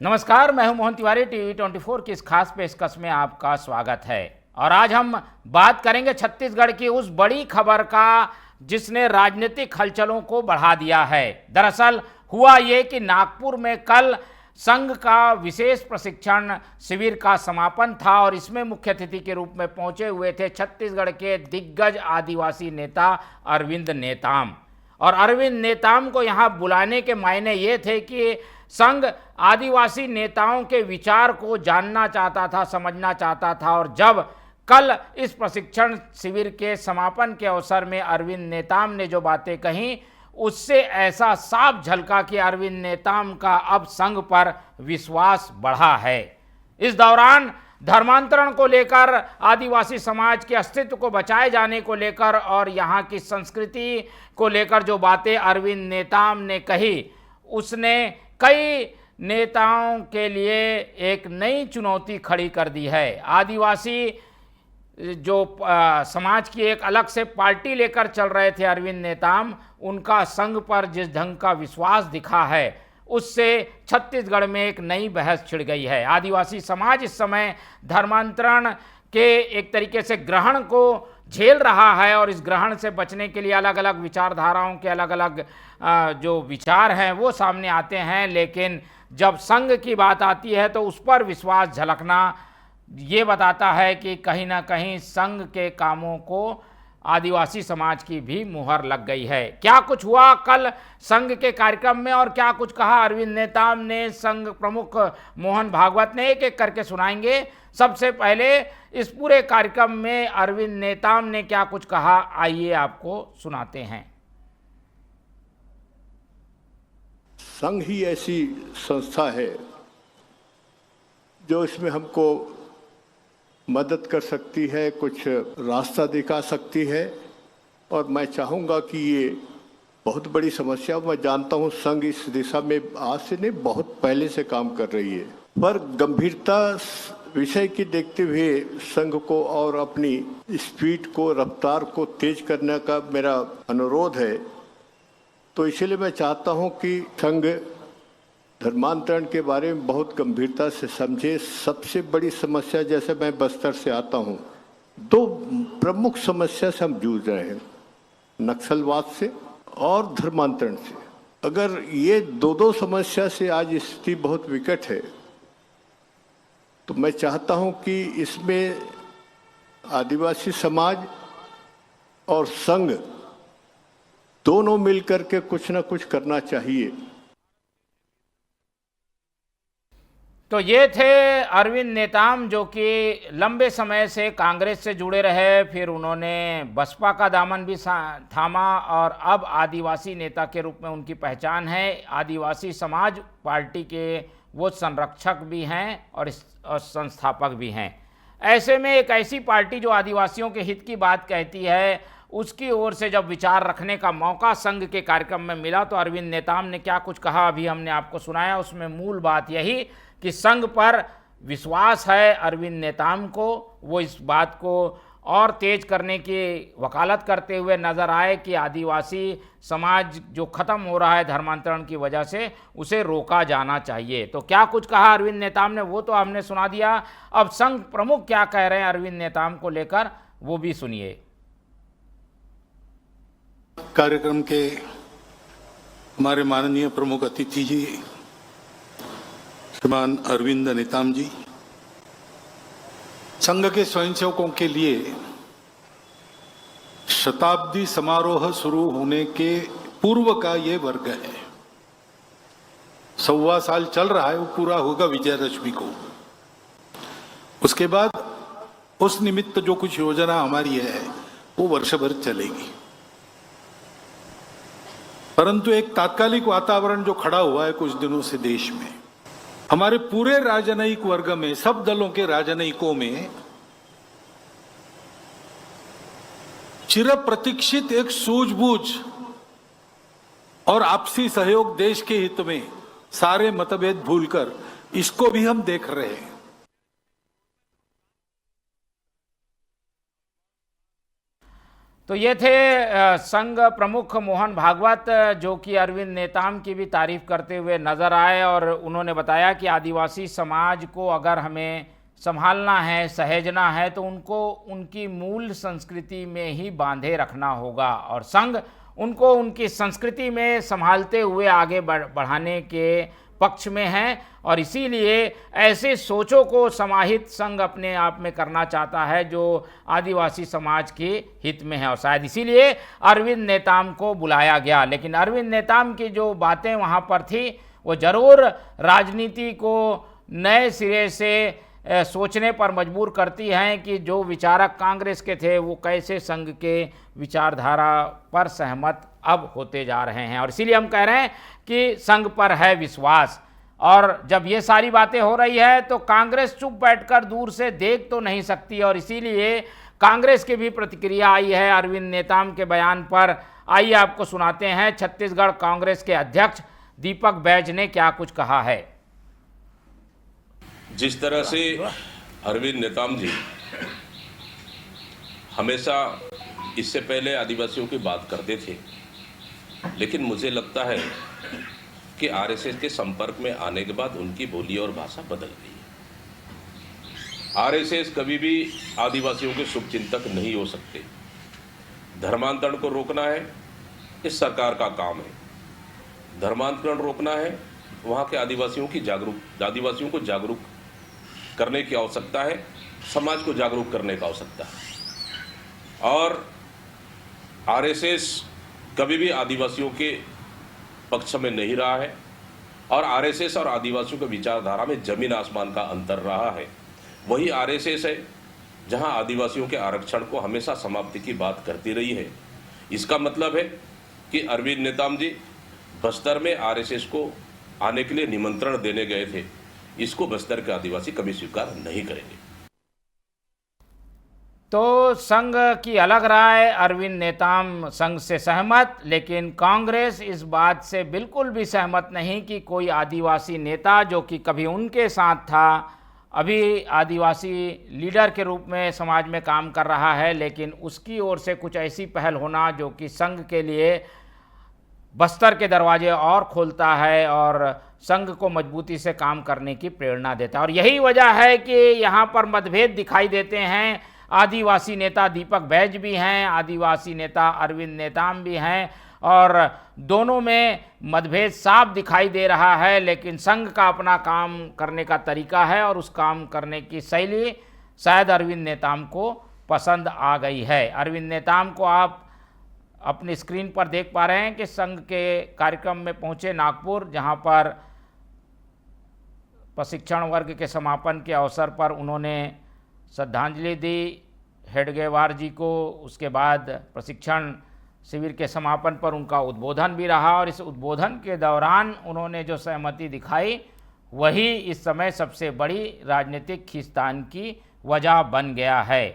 नमस्कार, मैं हूं मोहन तिवारी। टीवी 24 की इस खास पेशकश में आपका स्वागत है। और आज हम बात करेंगे छत्तीसगढ़ की उस बड़ी खबर का जिसने राजनीतिक हलचलों को बढ़ा दिया है। दरअसल हुआ ये कि नागपुर में कल संघ का विशेष प्रशिक्षण शिविर का समापन था और इसमें मुख्य अतिथि के रूप में पहुंचे हुए थे छत्तीसगढ़ के दिग्गज आदिवासी नेता अरविंद नेताम। और अरविंद नेताम को यहाँ बुलाने के मायने ये थे कि संघ आदिवासी नेताओं के विचार को जानना चाहता था, समझना चाहता था। और जब कल इस प्रशिक्षण शिविर के समापन के अवसर में अरविंद नेताम ने जो बातें कहीं, उससे ऐसा साफ झलका कि अरविंद नेताम का अब संघ पर विश्वास बढ़ा है। इस दौरान धर्मांतरण को लेकर, आदिवासी समाज के अस्तित्व को बचाए जाने को लेकर और यहाँ की संस्कृति को लेकर जो बातें अरविंद नेताम ने कही, उसने कई नेताओं के लिए एक नई चुनौती खड़ी कर दी है। आदिवासी जो समाज की एक अलग से पार्टी लेकर चल रहे थे अरविंद नेताम, उनका संघ पर जिस ढंग का विश्वास दिखा है, उससे छत्तीसगढ़ में एक नई बहस छिड़ गई है। आदिवासी समाज इस समय धर्मांतरण के एक तरीके से ग्रहण को झेल रहा है और इस ग्रहण से बचने के लिए अलग अलग विचारधाराओं के अलग अलग जो विचार हैं वो सामने आते हैं। लेकिन जब संघ की बात आती है तो उस पर विश्वास झलकना ये बताता है कि कहीं ना कहीं संघ के कामों को आदिवासी समाज की भी मुहर लग गई है। क्या कुछ हुआ कल संघ के कार्यक्रम में और क्या कुछ कहा अरविंद नेताम ने, संघ प्रमुख मोहन भागवत ने, एक एक करके सुनाएंगे। सबसे पहले इस पूरे कार्यक्रम में अरविंद नेताम ने क्या कुछ कहा, आइए आपको सुनाते हैं। संघ ही ऐसी संस्था है जो इसमें हमको मदद कर सकती है, कुछ रास्ता दिखा सकती है। और मैं चाहूँगा कि ये बहुत बड़ी समस्या, मैं जानता हूँ संघ इस दिशा में आज से नहीं बहुत पहले से काम कर रही है, पर गंभीरता विषय की देखते हुए संघ को और अपनी स्पीड को, रफ्तार को तेज करने का मेरा अनुरोध है। तो इसीलिए मैं चाहता हूँ कि संघ धर्मांतरण के बारे में बहुत गंभीरता से समझे। सबसे बड़ी समस्या, जैसे मैं बस्तर से आता हूँ, दो प्रमुख समस्या से हम जूझ रहे हैं, नक्सलवाद से और धर्मांतरण से। अगर ये दो समस्या से आज स्थिति बहुत विकट है, तो मैं चाहता हूँ कि इसमें आदिवासी समाज और संघ दोनों मिलकर के कुछ ना कुछ करना चाहिए। तो ये थे अरविंद नेताम, जो कि लंबे समय से कांग्रेस से जुड़े रहे, फिर उन्होंने बसपा का दामन भी थामा और अब आदिवासी नेता के रूप में उनकी पहचान है। आदिवासी समाज पार्टी के वो संरक्षक भी हैं और संस्थापक भी हैं। ऐसे में एक ऐसी पार्टी जो आदिवासियों के हित की बात कहती है, उसकी ओर से जब विचार रखने का मौका संघ के कार्यक्रम में मिला, तो अरविंद नेताम ने क्या कुछ कहा अभी हमने आपको सुनाया। उसमें मूल बात यही कि संघ पर विश्वास है अरविंद नेताम को। वो इस बात को और तेज करने की वकालत करते हुए नजर आए कि आदिवासी समाज जो ख़त्म हो रहा है धर्मांतरण की वजह से, उसे रोका जाना चाहिए। तो क्या कुछ कहा अरविंद नेताम ने वो तो हमने सुना दिया। अब संघ प्रमुख क्या कह रहे हैं अरविंद नेताम को लेकर, वो भी सुनिए। कार्यक्रम के हमारे माननीय प्रमुख अतिथि जी श्रीमान अरविंद नेताम जी, संघ के स्वयंसेवकों के लिए शताब्दी समारोह शुरू होने के पूर्व का ये वर्ग है। 1.25 साल चल रहा है, वो पूरा होगा विजयदशमी को। उसके बाद उस निमित्त जो कुछ योजना हमारी है वो वर्ष भर चलेगी। परंतु एक तात्कालिक वातावरण जो खड़ा हुआ है कुछ दिनों से देश में, हमारे पूरे राजनयिक वर्ग में, सब दलों के राजनयिकों में चिर प्रतीक्षित एक सूझबूझ और आपसी सहयोग, देश के हित में सारे मतभेद भूलकर, इसको भी हम देख रहे हैं। तो ये थे संघ प्रमुख मोहन भागवत, जो कि अरविंद नेताम की भी तारीफ करते हुए नजर आए और उन्होंने बताया कि आदिवासी समाज को अगर हमें संभालना है, सहेजना है, तो उनको उनकी मूल संस्कृति में ही बांधे रखना होगा और संघ उनको उनकी संस्कृति में संभालते हुए आगे बढ़ाने के पक्ष में है और इसीलिए ऐसे सोचों को समाहित संघ अपने आप में करना चाहता है जो आदिवासी समाज के हित में है और शायद इसीलिए अरविंद नेताम को बुलाया गया। लेकिन अरविंद नेताम की जो बातें वहाँ पर थी वो ज़रूर राजनीति को नए सिरे से सोचने पर मजबूर करती हैं कि जो विचारक कांग्रेस के थे वो कैसे संघ के विचारधारा पर सहमत अब होते जा रहे हैं और इसीलिए हम कह रहे हैं कि संघ पर है विश्वास। और जब ये सारी बातें हो रही है तो कांग्रेस चुप बैठकर दूर से देख तो नहीं सकती और इसीलिए कांग्रेस की भी प्रतिक्रिया आई है अरविंद नेताम के बयान पर। आइए आपको सुनाते हैं छत्तीसगढ़ कांग्रेस के अध्यक्ष दीपक बैज ने क्या कुछ कहा है। जिस तरह से अरविंद नेताम जी हमेशा इससे पहले आदिवासियों की बात करते थे, लेकिन मुझे लगता है कि आरएसएस के संपर्क में आने के बाद उनकी बोली और भाषा बदल गई है। आरएसएस कभी भी आदिवासियों के शुभचिंतक नहीं हो सकते। धर्मांतरण को रोकना है इस सरकार का काम है। धर्मांतरण रोकना है, वहाँ के आदिवासियों को जागरूक करने की आवश्यकता है, समाज को जागरूक करने की आवश्यकता है। और आरएसएस कभी भी आदिवासियों के पक्ष में नहीं रहा है और आरएसएस और आदिवासियों के विचारधारा में जमीन आसमान का अंतर रहा है। वही आरएसएस है जहां आदिवासियों के आरक्षण को हमेशा समाप्ति की बात करती रही है। इसका मतलब है कि अरविंद नेताम जी बस्तर में आरएसएस को आने के लिए निमंत्रण देने गए थे। इसको बस्तर के आदिवासी कभी स्वीकार नहीं करेंगे। तो संघ की अलग राय, अरविंद नेताम संघ से सहमत, लेकिन कांग्रेस इस बात से बिल्कुल भी सहमत नहीं कि कोई आदिवासी नेता जो कि कभी उनके साथ था, अभी आदिवासी लीडर के रूप में समाज में काम कर रहा है, लेकिन उसकी ओर से कुछ ऐसी पहल होना जो कि संघ के लिए बस्तर के दरवाजे और खोलता है और संघ को मजबूती से काम करने की प्रेरणा देता है। और यही वजह है कि यहाँ पर मतभेद दिखाई देते हैं। आदिवासी नेता दीपक बैज भी हैं, आदिवासी नेता अरविंद नेताम भी हैं और दोनों में मतभेद साफ दिखाई दे रहा है, लेकिन संघ का अपना काम करने का तरीका है और उस काम करने की शैली शायद अरविंद नेताम को पसंद आ गई है। अरविंद नेताम को आप अपनी स्क्रीन पर देख पा रहे हैं कि संघ के कार्यक्रम में पहुंचे नागपुर, जहां पर प्रशिक्षण वर्ग के समापन के अवसर पर उन्होंने श्रद्धांजलि दी हेडगेवार जी को। उसके बाद प्रशिक्षण शिविर के समापन पर उनका उद्बोधन भी रहा और इस उद्बोधन के दौरान उन्होंने जो सहमति दिखाई वही इस समय सबसे बड़ी राजनीतिक खींचतान की वजह बन गया है।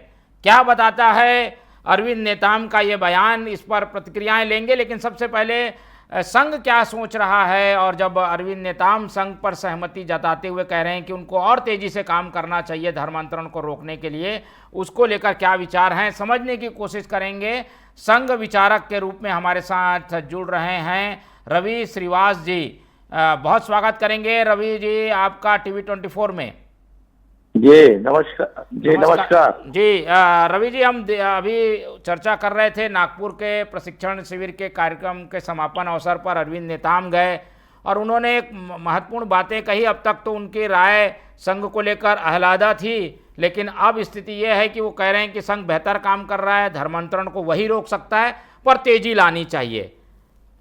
क्या बताता है अरविंद नेताम का ये बयान, इस पर प्रतिक्रियाएं लेंगे, लेकिन सबसे पहले संघ क्या सोच रहा है। और जब अरविंद नेताम संघ पर सहमति जताते हुए कह रहे हैं कि उनको और तेजी से काम करना चाहिए धर्मांतरण को रोकने के लिए, उसको लेकर क्या विचार हैं समझने की कोशिश करेंगे। संघ विचारक के रूप में हमारे साथ जुड़ रहे हैं रवि श्रीवास जी। बहुत स्वागत करेंगे रवि जी आपका TV24 में। जी नमस्कार। जी नमस्कार जी। रवि जी, हम अभी चर्चा कर रहे थे नागपुर के प्रशिक्षण शिविर के कार्यक्रम के समापन अवसर पर अरविंद नेताम गए और उन्होंने एक महत्वपूर्ण बातें कही। अब तक तो उनकी राय संघ को लेकर आह्लादा थी, लेकिन अब स्थिति यह है कि वो कह रहे हैं कि संघ बेहतर काम कर रहा है, धर्मांतरण को वही रोक सकता है, पर तेजी लानी चाहिए।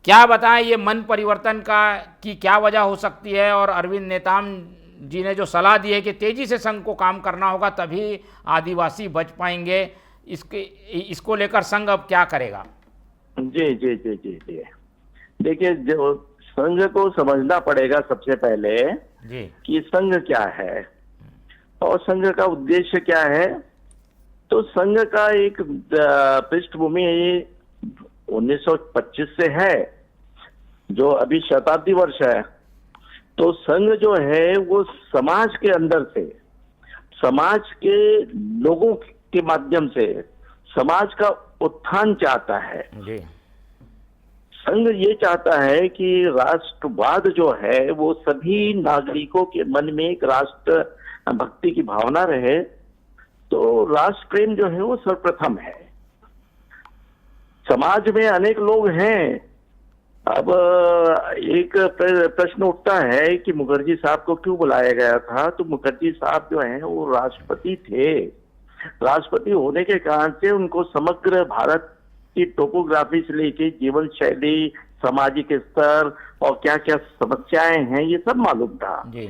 क्या बताएं ये मन परिवर्तन की क्या वजह हो सकती है और अरविंद नेताम जी ने जो सलाह दी है कि तेजी से संघ को काम करना होगा तभी आदिवासी बच पाएंगे, इसको लेकर संघ अब क्या करेगा? जी जी जी जी जी देखिए, जो संघ को समझना पड़ेगा सबसे पहले जी कि संघ क्या है और संघ का उद्देश्य क्या है। तो संघ का एक पृष्ठभूमि 1925 से है, जो अभी शताब्दी वर्ष है। तो संघ जो है वो समाज के अंदर से, समाज के लोगों के माध्यम से, समाज का उत्थान चाहता है। जी संघ ये चाहता है कि राष्ट्रवाद जो है वो सभी नागरिकों के मन में एक राष्ट्र भक्ति की भावना रहे, तो राष्ट्र प्रेम जो है वो सर्वप्रथम है। समाज में अनेक लोग हैं। अब एक प्रश्न उठता है कि मुखर्जी साहब को क्यों बुलाया गया था, तो मुखर्जी साहब जो हैं वो राष्ट्रपति थे। राष्ट्रपति होने के कारण से उनको समग्र भारत की टोपोग्राफी से लेके जीवन शैली, सामाजिक स्तर और क्या क्या समस्याएं हैं ये सब मालूम था। जी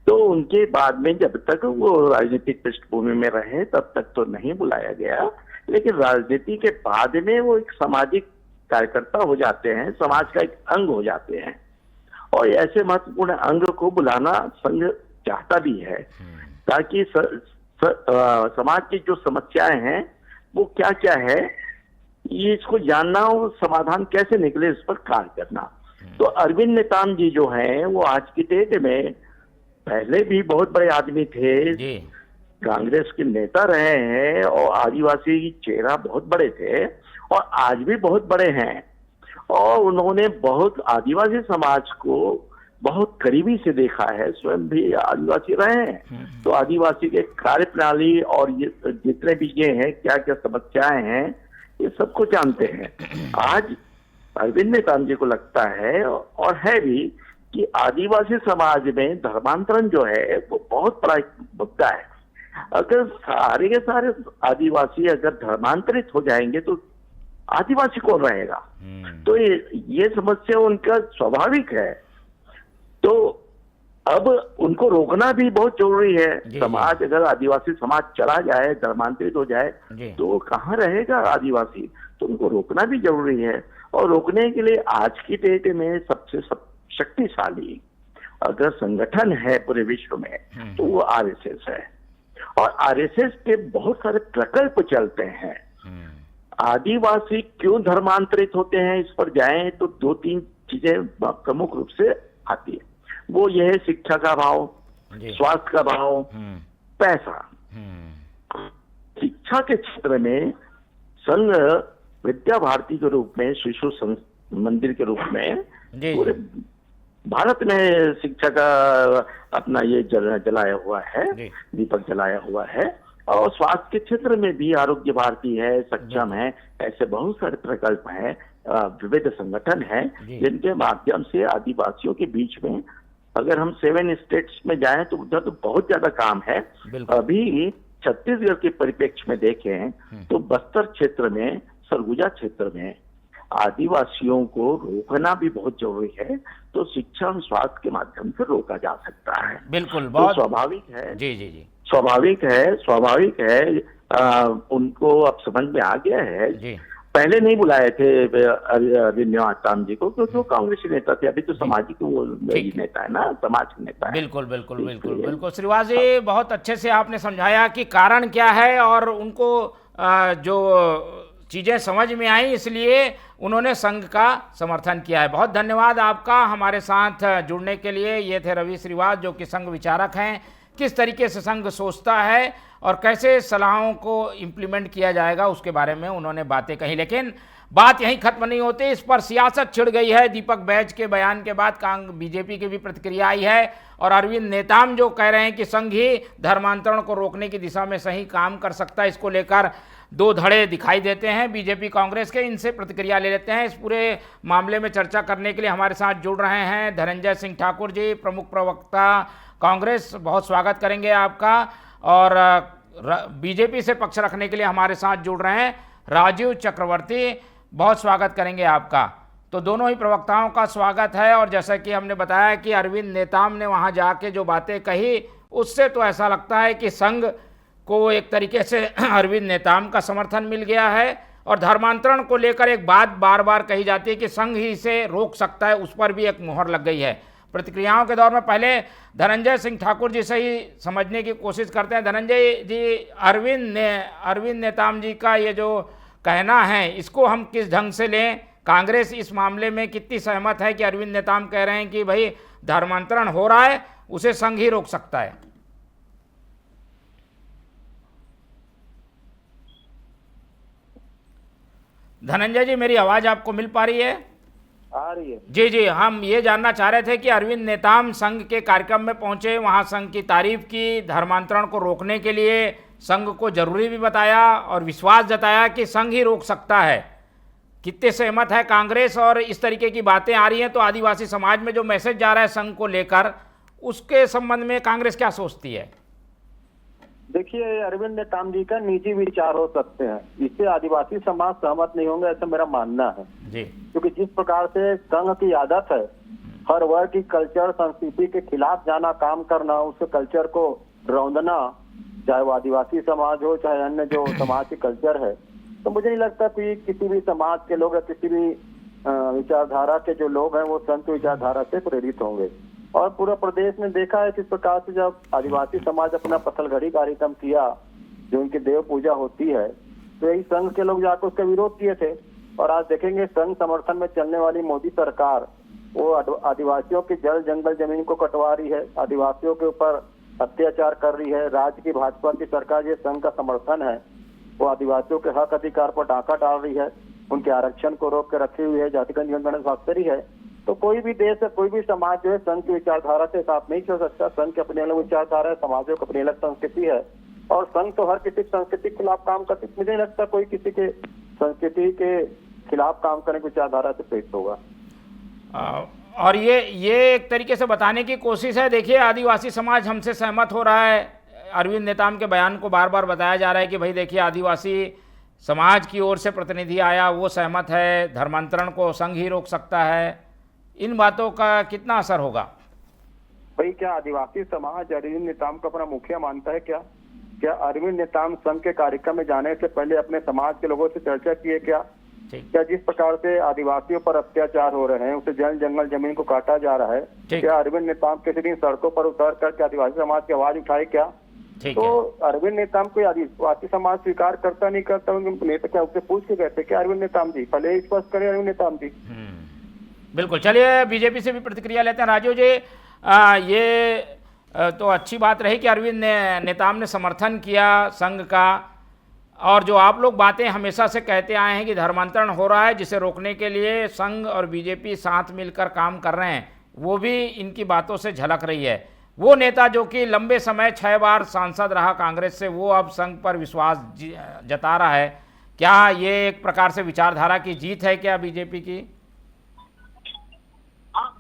तो उनके बाद में जब तक वो राजनीतिक पृष्ठभूमि में रहे तब तक तो नहीं बुलाया गया, लेकिन राजनीति के बाद में वो एक सामाजिक कार्यकर्ता हो जाते हैं, समाज का एक अंग हो जाते हैं, और ऐसे महत्वपूर्ण अंग को बुलाना संघ चाहता भी है, ताकि समाज की जो समस्याएं हैं वो क्या क्या है ये इसको जानना और समाधान कैसे निकले इस पर कार्य करना। तो अरविंद नेताम जी जो हैं वो आज की डेट में पहले भी बहुत बड़े आदमी थे, जी कांग्रेस के नेता रहे हैं और आदिवासी चेहरा बहुत बड़े थे और आज भी बहुत बड़े हैं, और उन्होंने बहुत आदिवासी समाज को बहुत करीबी से देखा है, स्वयं भी आदिवासी रहे हैं। तो आदिवासी के कार्य प्रणाली और ये जितने भी ये हैं क्या क्या समस्याएं हैं ये सबको जानते हैं। आज अरविंद नेताम जी को लगता है और है भी कि आदिवासी समाज में धर्मांतरण जो है वो बहुत बड़ा एक मुद्दा है। अगर सारे के सारे आदिवासी अगर धर्मांतरित हो जाएंगे तो आदिवासी कौन रहेगा? तो ये समस्या उनका स्वाभाविक है। तो अब उनको रोकना भी बहुत जरूरी है। समाज अगर आदिवासी समाज चला जाए, धर्मांतरित हो जाए तो कहाँ रहेगा आदिवासी? तो उनको रोकना भी जरूरी है, और रोकने के लिए आज की डेट में सबसे शक्तिशाली अगर संगठन है पूरे विश्व में तो वो आरएसएस है, और आरएसएस के बहुत सारे प्रकल्प चलते हैं। आदिवासी क्यों धर्मांतरित होते हैं इस पर जाएं तो 2-3 चीजें प्रमुख रूप से आती है। वो ये है शिक्षा का अभाव, स्वास्थ्य का अभाव, पैसा। शिक्षा के क्षेत्र में संघ विद्या भारती के रूप में, शिशु मंदिर के रूप में पूरे भारत में शिक्षा का अपना ये जलाया हुआ है, दीपक जलाया हुआ है। और स्वास्थ्य के क्षेत्र में भी आरोग्य भारती है, सक्षम है, ऐसे बहुत सारे प्रकल्प हैं, विविध संगठन हैं जिनके माध्यम से आदिवासियों के बीच में, अगर हम 7 स्टेट्स में जाएं तो उधर तो बहुत ज्यादा काम है। अभी छत्तीसगढ़ के परिप्रेक्ष्य में देखें तो बस्तर क्षेत्र में, सरगुजा क्षेत्र में आदिवासियों को रोकना भी बहुत जरूरी है। तो शिक्षा और स्वास्थ्य के माध्यम से रोका जा सकता है। बिल्कुल, तो बहुत स्वाभाविक है। जी जी जी स्वाभाविक है। उनको अब समझ में आ गया है। जी पहले नहीं बुलाए थे अरविंद नेताम जी को क्योंकि वो कांग्रेसी नेता थे, अभी तो सामाजिक वो नेता है ना, समाज के नेता है। बिल्कुल बिल्कुल बिल्कुल बिल्कुल श्रीवास जी, बहुत अच्छे से आपने समझाया कि कारण क्या है, और उनको जो चीज़ें समझ में आई इसलिए उन्होंने संघ का समर्थन किया है। बहुत धन्यवाद आपका हमारे साथ जुड़ने के लिए। ये थे रवि श्रीवास जो कि संघ विचारक हैं। किस तरीके से संघ सोचता है और कैसे सलाहों को इम्प्लीमेंट किया जाएगा उसके बारे में उन्होंने बातें कही, लेकिन बात यहीं खत्म नहीं होती। इस पर सियासत छिड़ गई है। दीपक बैज के बयान के बाद बीजेपी की भी प्रतिक्रिया आई है, और अरविंद नेताम जो कह रहे हैं कि संघ ही धर्मांतरण को रोकने की दिशा में सही काम कर सकता है, इसको लेकर 2 धड़े दिखाई देते हैं बीजेपी कांग्रेस के। इनसे प्रतिक्रिया ले लेते हैं। इस पूरे मामले में चर्चा करने के लिए हमारे साथ जुड़ रहे हैं धनंजय सिंह ठाकुर जी, प्रमुख प्रवक्ता कांग्रेस। बहुत स्वागत करेंगे आपका। और बीजेपी से पक्ष रखने के लिए हमारे साथ जुड़ रहे हैं राजीव चक्रवर्ती, बहुत स्वागत करेंगे आपका। तो दोनों ही प्रवक्ताओं का स्वागत है। और जैसा कि हमने बताया कि अरविंद नेताम ने वहां जाके जो बातें कही उससे तो ऐसा लगता है कि संघ को एक तरीके से अरविंद नेताम का समर्थन मिल गया है, और धर्मांतरण को लेकर एक बात बार बार कही जाती है कि संघ ही इसे रोक सकता है, उस पर भी एक मुहर लग गई है। प्रतिक्रियाओं के दौर में पहले धनंजय सिंह ठाकुर जी से ही समझने की कोशिश करते हैं। धनंजय जी, अरविंद नेताम जी का ये जो कहना है इसको हम किस ढंग से लें? कांग्रेस इस मामले में कितनी सहमत है कि अरविंद नेताम कह रहे हैं कि भाई धर्मांतरण हो रहा है, उसे संघ ही रोक सकता है? धनंजय जी, मेरी आवाज़ आपको मिल पा रही है? आ रही है। जी जी, हम ये जानना चाह रहे थे कि अरविंद नेताम संघ के कार्यक्रम में पहुंचे, वहां संघ की तारीफ की, धर्मांतरण को रोकने के लिए संघ को जरूरी भी बताया और विश्वास जताया कि संघ ही रोक सकता है। कितने सहमत है कांग्रेस? और इस तरीके की बातें आ रही हैं तो आदिवासी समाज में जो मैसेज जा रहा है संघ को लेकर, उसके संबंध में कांग्रेस क्या सोचती है? देखिए, अरविंद नेताम जी का निजी विचार हो सकते हैं, इससे आदिवासी समाज सहमत नहीं होंगे, ऐसा मेरा मानना है जी। क्योंकि जिस प्रकार से संघ की आदत है हर वर्ग की कल्चर संस्कृति के खिलाफ जाना, काम करना, उसके कल्चर को रौंदना, चाहे वो आदिवासी समाज हो चाहे अन्य जो समाज की कल्चर है, तो मुझे नहीं लगता कि किसी भी समाज के लोग या किसी भी विचारधारा के जो लोग हैं वो संत विचारधारा से प्रेरित होंगे। और पूरा प्रदेश में देखा है किस प्रकार से जब आदिवासी समाज अपना पथलगड़ी कार्यक्रम किया, जो उनकी देव पूजा होती है, तो यही संघ के लोग जाकर उसका विरोध किए थे। और आज देखेंगे संघ समर्थन में चलने वाली मोदी सरकार वो आदिवासियों की जल जंगल जमीन को कटवा रही है, आदिवासियों के ऊपर अत्याचार कर रही है। राज्य की भाजपा की सरकार ये संघ का समर्थन है, वो आदिवासियों के हक अधिकार पर डाका डाल रही है, उनके आरक्षण को रोक कर रखी हुई है, जातिगत जनगणना भागती है। तो कोई भी देश है, कोई भी समाज जो है संघ की विचारधारा से साथ नहीं चल सकता। संघ की अपनी अलग विचारधारा है, समाजों की अपनी अलग संस्कृति है, और संघ तो हर किसी संस्कृति के खिलाफ काम करती, मुझे नहीं लगता कोई किसी के संस्कृति के खिलाफ काम करने की विचारधारा से प्रेरित होगा। और ये एक तरीके से बताने की कोशिश है। देखिए, आदिवासी समाज हमसे सहमत हो रहा है, अरविंद नेताम के बयान को बार बार बताया जा रहा है कि भाई देखिए, आदिवासी समाज की ओर से प्रतिनिधि आया, वो सहमत है, धर्मांतरण को संघ ही रोक सकता है। इन बातों का कितना असर होगा? भाई, क्या आदिवासी समाज अरविंद नेताम को अपना मुखिया मानता है? क्या अरविंद नेताम संघ के कार्यक्रम में जाने से पहले अपने समाज के लोगों से चर्चा की है? क्या जिस प्रकार से आदिवासियों पर अत्याचार हो रहे हैं, उसे जल जंगल जमीन को काटा जा रहा है, क्या अरविंद नेताम किसी दिन सड़कों पर उतर करके आदिवासी समाज की आवाज उठाए? क्या तो अरविंद नेताम को आदिवासी समाज स्वीकार करता नहीं करता, उनके नेता क्या उससे पूछ के गए थे क्या अरविंद नेताम जी? पहले स्पष्ट करें अरविंद नेताम जी। बिल्कुल। चलिए, बीजेपी से भी प्रतिक्रिया लेते हैं। राजू जी, ये तो अच्छी बात रही कि अरविंद नेताम ने समर्थन किया संघ का, और जो आप लोग बातें हमेशा से कहते आए हैं कि धर्मांतरण हो रहा है, जिसे रोकने के लिए संघ और बीजेपी साथ मिलकर काम कर रहे हैं, वो भी इनकी बातों से झलक रही है। वो नेता जो कि लंबे समय 6 बार सांसद रहा कांग्रेस से, वो अब संघ पर विश्वास जता रहा है। क्या ये एक प्रकार से विचारधारा की जीत है क्या बीजेपी की?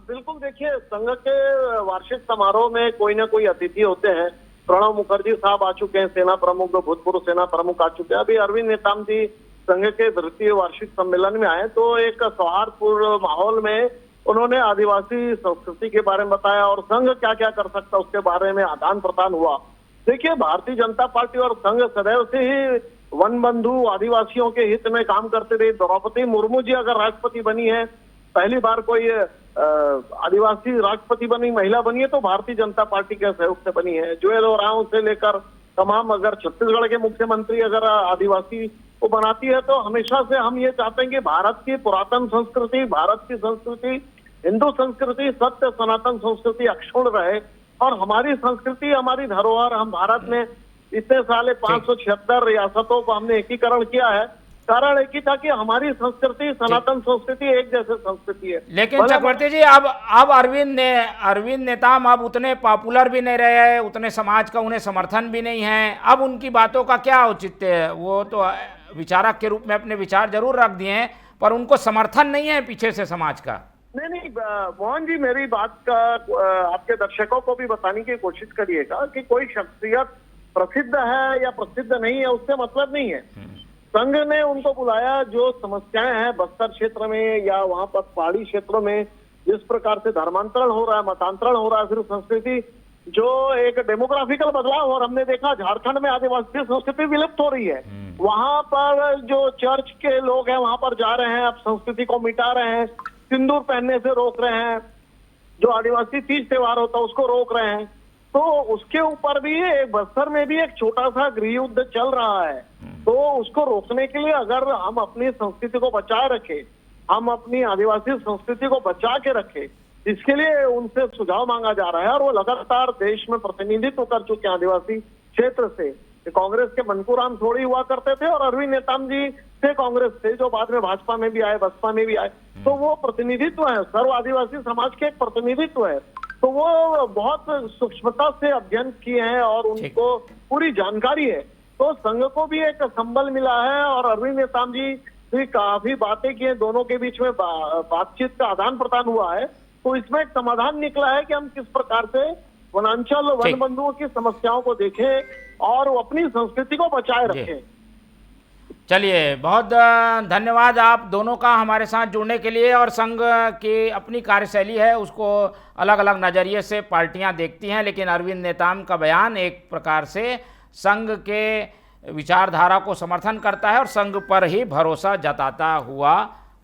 बिल्कुल। देखिए, संघ के वार्षिक समारोह में कोई ना कोई अतिथि होते हैं। प्रणब मुखर्जी साहब आ चुके हैं, सेना प्रमुख, भूतपूर्व सेना प्रमुख आ चुके हैं। अभी अरविंद नेताम जी संघ के द्वितीय वार्षिक सम्मेलन में आए, तो एक सौहार्दपूर्ण माहौल में उन्होंने आदिवासी संस्कृति के बारे में बताया और संघ क्या क्या कर सकता है उसके बारे में आदान प्रदान हुआ। देखिए, भारतीय जनता पार्टी और संघ सदैव से ही वन बंधु आदिवासियों के हित में काम करते रहे। द्रौपदी मुर्मू जी अगर राष्ट्रपति बनी है, पहली बार कोई आदिवासी राष्ट्रपति बनी, महिला बनी है, तो भारतीय जनता पार्टी के सहयोग से बनी है। जुएल ओरांव से लेकर तमाम, अगर छत्तीसगढ़ के मुख्यमंत्री अगर आदिवासी को बनाती है, तो हमेशा से हम ये चाहते हैं कि भारत की पुरातन संस्कृति, भारत की संस्कृति, हिंदू संस्कृति, सत्य सनातन संस्कृति अक्षुण्ण रहे। और हमारी संस्कृति, हमारी धरोहर, हम भारत में इतने साले 576 रियासतों को हमने एकीकरण किया है। कारण एक ही था कि हमारी संस्कृति, सनातन संस्कृति एक जैसे संस्कृति है। लेकिन चक्रवर्ती जी, अब अरविंद नेताम अब उतने पॉपुलर भी नहीं रहे हैं, उतने समाज का उन्हें समर्थन भी नहीं है। अब उनकी बातों का क्या औचित्य है? वो तो विचारक के रूप में अपने विचार जरूर रख दिए हैं, पर उनको समर्थन नहीं है पीछे से समाज का। नहीं, मोहन जी, मेरी बात का आपके दर्शकों को भी बताने की कोशिश करिएगा कि कोई शख्सियत प्रसिद्ध है या प्रसिद्ध नहीं है, उससे मतलब नहीं है। संघ ने उनको बुलाया, जो समस्याएं हैं बस्तर क्षेत्र में या वहां पर पहाड़ी क्षेत्रों में जिस प्रकार से धर्मांतरण हो रहा है, मतांतरण हो रहा है, फिर संस्कृति जो एक डेमोग्राफिकल बदलाव, और हमने देखा झारखंड में आदिवासी संस्कृति विलुप्त हो रही है। वहां पर जो चर्च के लोग हैं वहां पर जा रहे हैं, अब संस्कृति को मिटा रहे हैं, सिंदूर पहनने से रोक रहे हैं, जो आदिवासी तीज त्योहार होता है उसको रोक रहे हैं। तो उसके ऊपर भी बस्तर में भी एक छोटा सा गृह युद्ध चल रहा है। तो उसको रोकने के लिए अगर हम अपनी संस्कृति को बचाए रखें, हम अपनी आदिवासी संस्कृति को बचा के रखें, इसके लिए उनसे सुझाव मांगा जा रहा है। और वो लगातार देश में प्रतिनिधित्व कर चुके हैं आदिवासी क्षेत्र से। कांग्रेस के मनकू राम थोड़ी हुआ करते थे और अरविंद नेताम जी थे कांग्रेस से, जो बाद में भाजपा में भी आए, बसपा में भी आए, तो वो प्रतिनिधित्व है, सर्व आदिवासी समाज के एक प्रतिनिधित्व है। तो वो बहुत सूक्ष्मता से अध्ययन किए हैं और उनको पूरी जानकारी है। तो संघ को भी एक संबल मिला है और अरविंद नेताम जी भी काफी बातें की हैं, दोनों के बीच में बातचीत का आदान प्रदान हुआ है। तो इसमें एक समाधान निकला है कि हम किस प्रकार से वनांचल वन बंधुओं की समस्याओं को देखें और वो अपनी संस्कृति को बचाए रखें। चलिए, बहुत धन्यवाद आप दोनों का हमारे साथ जुड़ने के लिए। और संघ की अपनी कार्यशैली है, उसको अलग अलग नज़रिए से पार्टियां देखती हैं, लेकिन अरविंद नेताम का बयान एक प्रकार से संघ के विचारधारा को समर्थन करता है और संघ पर ही भरोसा जताता हुआ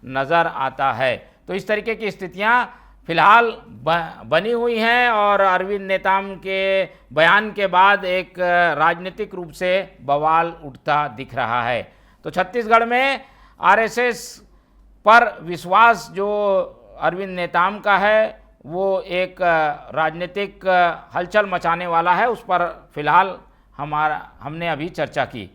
नज़र आता है। तो इस तरीके की स्थितियां फिलहाल बनी हुई हैं और अरविंद नेताम के बयान के बाद एक राजनीतिक रूप से बवाल उठता दिख रहा है। तो छत्तीसगढ़ में आरएसएस पर विश्वास जो अरविंद नेताम का है वो एक राजनीतिक हलचल मचाने वाला है, उस पर फिलहाल हमने अभी चर्चा की।